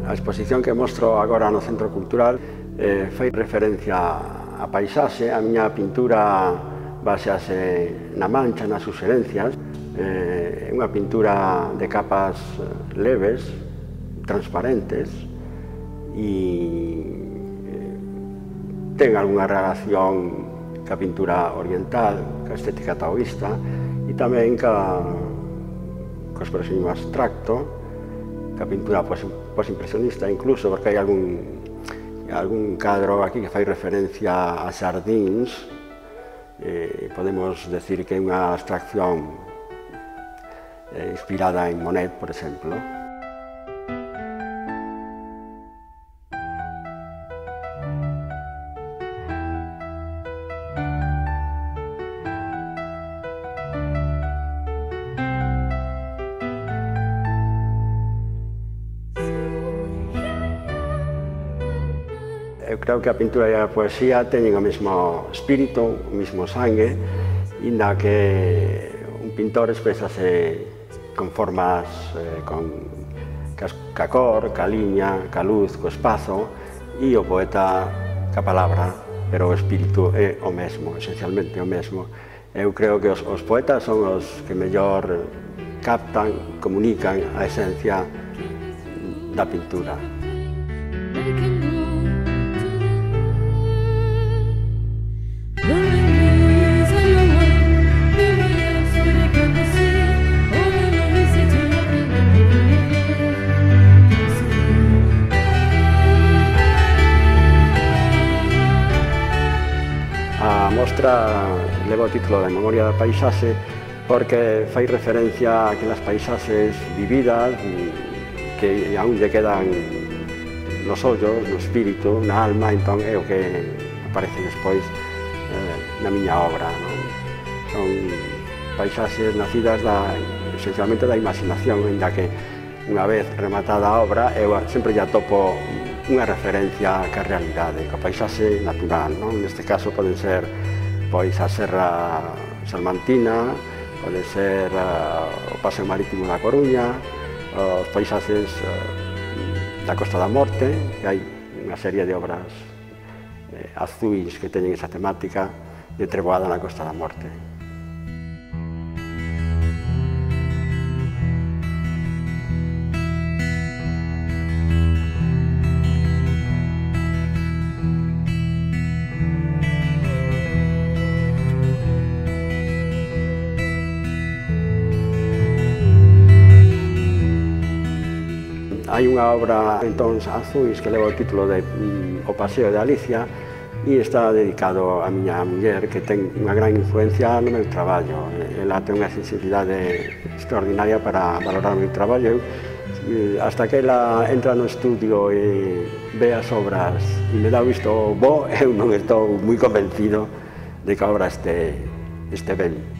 A exposición que mostro agora no Centro Cultural fai referencia á paisaxe. A miña pintura basease na mancha, nas suxerencias. É unha pintura de capas leves, transparentes, e ten algunha relación ca pintura oriental, ca estética taoísta, e tamén ca expresión abstracto, ca pintura posimpresionista, incluso porque hai algún cadro aquí que fai referencia a xardíns. Podemos decir que é unha abstracción inspirada en Monet, por exemplo. Eu creo que a pintura e a poesía teñen o mesmo espírito, o mesmo sangue, inda que un pintor expresase con formas, ca cor, ca liña, ca luz, co espazo, e o poeta ca palabra, pero o espírito é o mesmo, esencialmente o mesmo. Eu creo que os poetas son os que mellor captan, comunican a esencia da pintura. A mostra leva o título de Memoria da Paisaxe porque fai referencia a aquelas paisaxes vividas que aún lle quedan nos ollos, no espírito, na alma, entón é o que aparece despois na miña obra. Son paisaxes nacidas esencialmente da imaginación, ainda que unha vez rematada a obra eu sempre lle atopo unha referencia ca realidade, ca paisaxe natural. Neste caso poden ser a Serra Salmantina, pode ser o Paseo Marítimo da Coruña, os paisaxes da Costa da Morte, que hai unha serie de obras azuis que teñen esa temática de treboada na Costa da Morte. Hai unha obra entón azuis que leva o título de O Paseo de Alicia e está dedicado a miña muller, que ten unha gran influencia no meu traballo. Ela ten unha sensibilidade extraordinaria para valorar o meu traballo. Hasta que ela entra no estudio e ve as obras e me dá visto bo, eu non estou moi convencido de que a obra este ben.